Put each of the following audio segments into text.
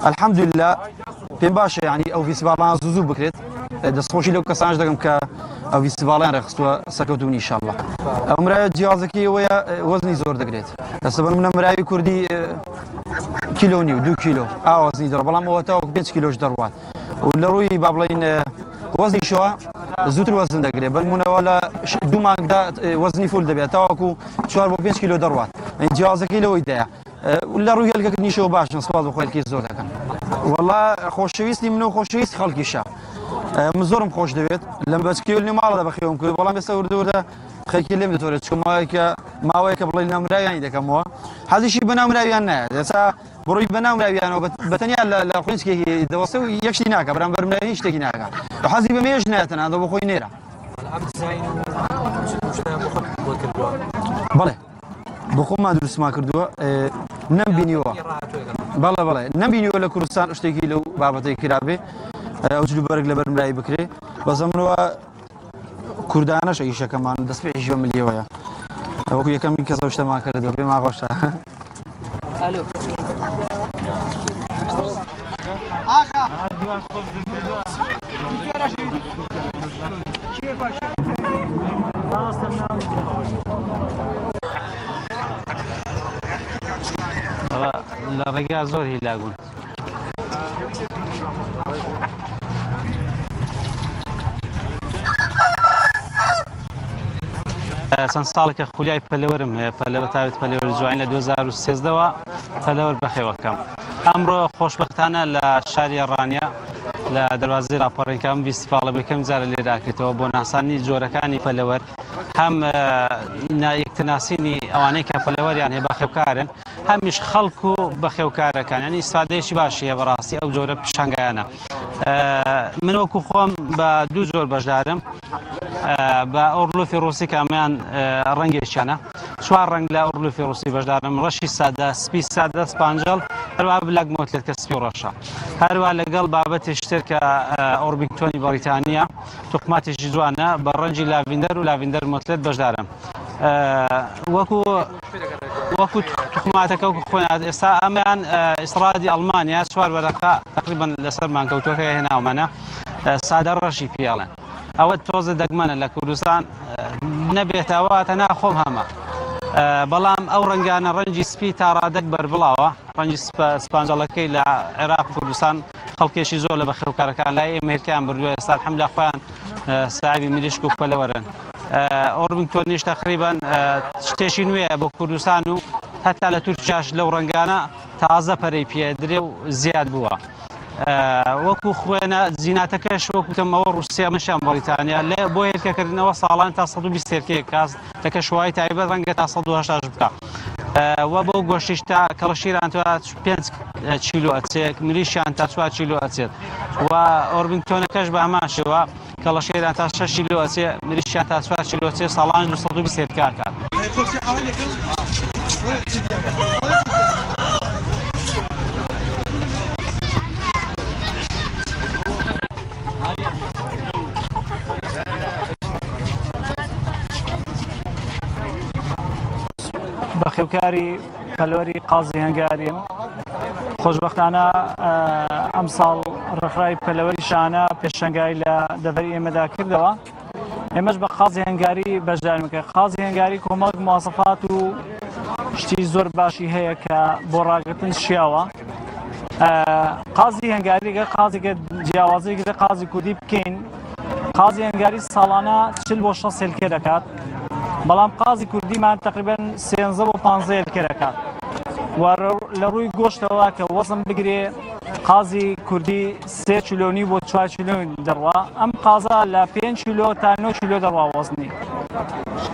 الحمد لله بين باشا يعني او فيستيفالان زوزو بكريت دستخوشي لو كسانج دقم ك او فيستيفالان رخصوا سكوتوني ان شاء الله امراه جيازكي ويا وزني زور دقريت السبب من امراه كردي كيلوني 2 كيلو وزني در بلا ما تو 5 كيلو دروات ولا روي بابلين وزني شو زوتر وزن دقريت بل من ولا دوما وزني فول دبي تاكو 4 كيلو دروات جيازكي لو يدعي ولا روي لك نيشو باش نصواد بخوي الكيس زور كان والله خوشويستي منو خوشويست خلقي شا مزورم خوش دبيت لما بسكيولني ما على بخيهم كل والله مسور دورة خير كلمة دورة شو ما ويك بالله لنا مراي يعني ذاك مو هذا شيء بنا مراي أنا هسا بروي بنا مراي أنا بتني على خوينس كي دوسوا يكشي ناقة برام برملايش تكي ناقة وحازي بميش ناتنا هذا بخوي نيرة بله بخو ما درس ما كردوا نبينيوا بله نبينيوا لكردستان اشتكي له بابتي كرابي اوجلو برق لبر مراي بكري بس امروا كردانا شيء كمان دس في عشرة مليون وكو يكمل كذا وش ما كردوا بما غوشة الو لا رجع زور يلاقون سنسالك خلياي فلورم فلور تابت فلور جوعين ل 2013 فلور بخي وكم امر خوشبختانه لشارع رانيا لدروازه راپۆڕی کەم فیستیڤاڵە بکەم جارە لێ داکرێتەوە بۆ ناسانی جۆرەکانی فەلەوەر هەم یەکتەناسینی ئەوانەی کە فەلەوەریان هەیە بەخێوکارن هەمیش خەڵک و بەخێوکارەکان ینی ئیسفادەیەکی باشی هەیە بەڕاستی ئەو جۆرە پیشانگایانە من وەکو خۆم بە دوو جۆر بەشدارم بە ئۆڕلۆفی ڕووسی کە ئەمەیان ڕەنگێکیانە چوار ڕەنگ لە ئۆڕلۆفی ڕووسی بەشدارم ڕەشی سادە سپی سادە سپانجەڵ هەروەها بلاک مۆتلێت کە سپی و ڕەشە هەروەها لەگەڵ بابەتێکی تر کە ئۆربینگتۆنی بەریتانیا توقماتێکی جوانە بە ڕەنجی لاڤیندەر و لاڤیندەر مۆتلێت بەشدارم وەکو توقماتەکە و خۆیان ئێستا ئەمەیان ئیسرادی ئەڵمانیا چوار وەرەقە تقریباً لەسەرمان کەوتووەکە هێناومانە سادە ڕەشی پیاڵێن ئەوە تۆزە دەگمەنە لە کوردستان نەبێتەوە تەنها خۆم هەمە بەڵام ئەو ڕەنگانە ڕەنجی سپی تا ڕادەک بەربڵاوە ڕەنجی سپانجەڵەکەی لە عێراق و کوردستان خەڵکێکی زۆر لە بەخێوکارەکان لای ئێمە هێرکیان بردووە ئێستا الحەمدوللا خۆیان ساحیبی مریشک و فەلەوەرن ئۆربینگتۆنیش تقریباً شتێکی نوێیە بۆ کوردستان و هەتا لە تورکیاش لەو ڕەنگانە تازە پەرەی پێدرێ و زیاد بووە وەکو خوێنە زیناتەکەش وەکوتمەوە رووسیا مەشیان بەریتانیا لێ بۆ هێرکەکردنەوە ساڵان تا 120 هێرکەیە کاس دەکە شوای تایبەت ڕەنگە تا 180 بکە وە بەو گۆشتیش تا کەڵەشیران تا 5 چیلۆ ئەچێت مریشیان تا 4 چیلۆ ئەچێت و ئۆربینگتۆنەکەش بە هەمان شێوە کەڵەشیران تا 6 چیلۆ ئەچێت مریشیان تا 4 چیلۆ ئەچێت ساڵان 220 هێرکە ئەکات بەخێوکاری پەلۆری قازی هەنگاریم خۆشبەختانە ئەم ساڵ ڕێکخراوی پەلەوەری شانە پێشەنگای لە دەڤەری ئێمەدا کردەوە ئێمەش بە قازی هەنگاری بەشدارین بکەین قازی هەنگاری کۆمەڵک مواصفات و شتی زۆر باشی هەیە کە بۆ ڕاگرتن شیاوە قازی هەنگاریگە قازێکە جیاوازەیەکە قازی کوردی بکەین قازی هەنگاری ساڵانە 40 بۆ 60 هێلکە دەکات بەڵام قازی کوردیمان تقریباً 13 بۆ 15 هێلکە دەکات و لە ڕووی گۆشتەوە کە وەزن بگرێ قازی کوردی 3 چیلۆنی بۆ 4 چیلۆنی دەڕوا ئەم قازە لە 5 چیلۆ تا 9 چیلۆ دەڕوا وەزنی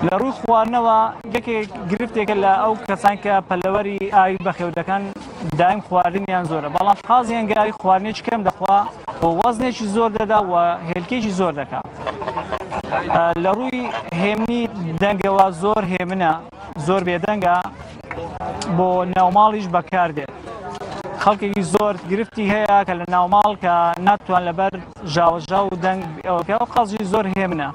لە ڕووی خواردنەوە یەکێک گرفتێکە لە ئەو کەسان کە پەلەوەری ئاوی بەخێو دەکەن دایم خواردنیان زۆرە بەڵام قازی هەنگاری خواردنێکی کەم دەخوا و وەزنێکی زۆر دەدا و هێلکێکی زۆر دەکات لە ڕووی هێمنی دەنگەوە زۆر هێمنە زۆر بێدەنگە بۆ ناوماڵیش بەکاردێت خەڵکێکی زۆر گرفتی هەیە کە لە ناوماڵ کە ناتوان لەبەر ژاوەژا و دەنگ ئەوکە قازی زۆر هێمنە.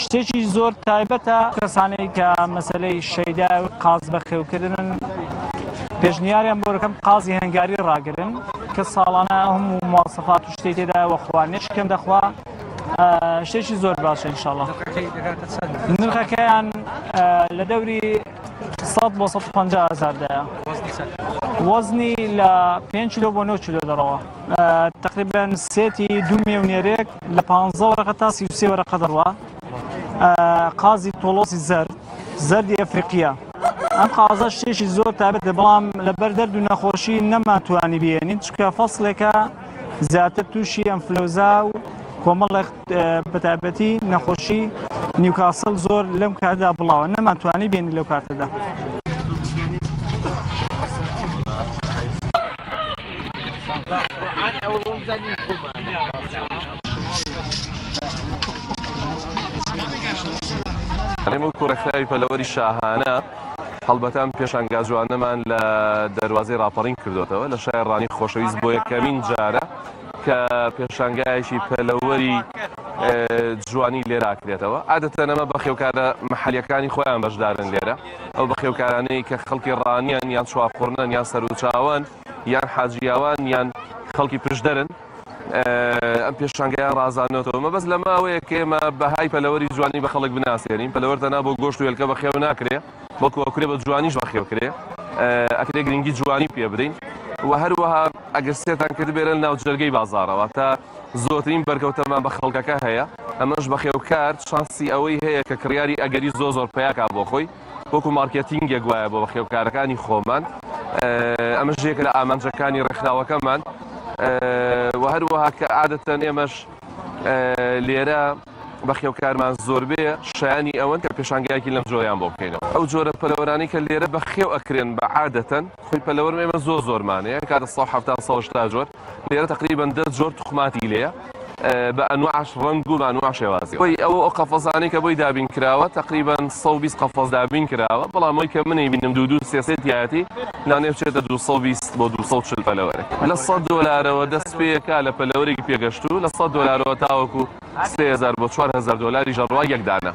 شتێکی زۆر تایبەتە کەسانەی کە مەسەلەی شەیدا و قاز بەخێوکردن پێشنیاریان بۆ دەکەم قازی هەنگاری ڕاگرن کە ساڵانە هەموو مواصفات و شتێک تێدا وەخوانێش کەم دەخوا شتێکی زۆر باشە ئینشاڵڵا. نرخەکەیان لە دەوری 100 بۆ 150,000 وەزنی لە 5 کیلۆ بۆ 9 کیلۆ دەڕەوە. تقریبا سێتی 2 میێونێرێک لە 15 وەرەقە تا 33 وەرەقە دەڕوا. قازی تۆڵۆسی زەردی ئەفریقیە. ئەم قازە شتێکی زۆر تایبەتە بەڵام لەبەر دەرد و نەخۆشی نەماتوانی بێنین چکە فەسڵێکە زیاتر تووشی ئەنفلۆزا و کۆمەڵێک بەتایبەتی نەخۆشی نیوکاسڵ زۆر لەم کاتدا بڵاوە نەماتوانی بێنی لەو کاتەدا. ئەمە کوڕەکراوی پەلەوەری شاهانە هەڵبەتەن پێشانگاجوانەمان لە دەواازەی راپەڕین کردوتەوە لە شای ڕانی خۆشەویست بۆ یەکەمین جارە کە پێشانگایشی پەلەوەری جوانی لێراکرێتەوە. عادەتەن ئەمە بەخێوکارە مەحەلیەکانی خۆیان بەشدارن لێرە ئەو بەخێوکارانەی کە خەڵکی ڕانیان یان چواقڕنن یان سەرچاوان یان حاجیاوان یان خەڵکی پشدەرن ئەم پێشانگایان ڕازانێتەوە. مە بەس لە ماوەیە کە ئێمە بەهای پەلەوەری جوانی بە خەڵک بناسیێنین پەلەوەرتەنا بۆ گۆشت و هێلکە بەخێو ناکرێ بەڵکو ئەکرێ بە جوانیش بەخێوکرێ ئەکرێ گرنگی جوانی پێ بدەین و هەروەها ئەگەر سێتان کرد بێرن ناو جەرگەی بازاڕەوە تا زۆرترین بەرکەوتەمان بە خەڵکەکە هەیە ئەمەش بەخێوکار شانسی ئەوەی هەیە کە کڕیاری ئەگەری زۆر پیاکا بۆ خۆی وەکو مارکێتینگێک وایە بۆ بەخێوکارەکانی خۆمان ئەمەش یەکە لە ئامانجەکانی ڕێکخراوەکەمان و هەروەها کە عادەتەن ئێمەش لێرە بەخێوکارمان زۆربێ شایانی ئەوەن کە پێشانگایەکی لەم جۆیان بۆ بکەینەوە. ئەو جۆرە پەلەوەرانی کە لێرە بەخێو ئەکرێن بە عادەتەن خۆی پەلەوەرم ئێمە زۆرمانەیە کاتە 170 جۆر لێرە تقریبان 10 جۆر توخماتی لێیە بە ئەنواعش ڕەنگ و ئەنواع شێوازی. ئەو قەفەزانەی کە بۆی دابین کراوە تقریبان 120 قەفەز دابین کراوە بەڵام ئەوی کە منەی بینم 2-3 تایەتی لانێ بچێتە 220 بۆ 240 پەلەوەرێک لە $100ەوە دەست پێیەکا لە پەلەوەرێکی پێگەشتوو لە $100ەوە تاوەکو 3000 بۆ 4000 دلاری ژەڕوا یەک دانە.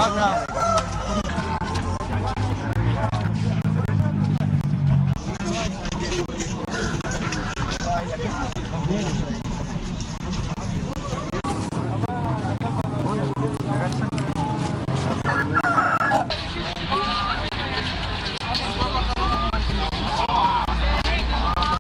Abra.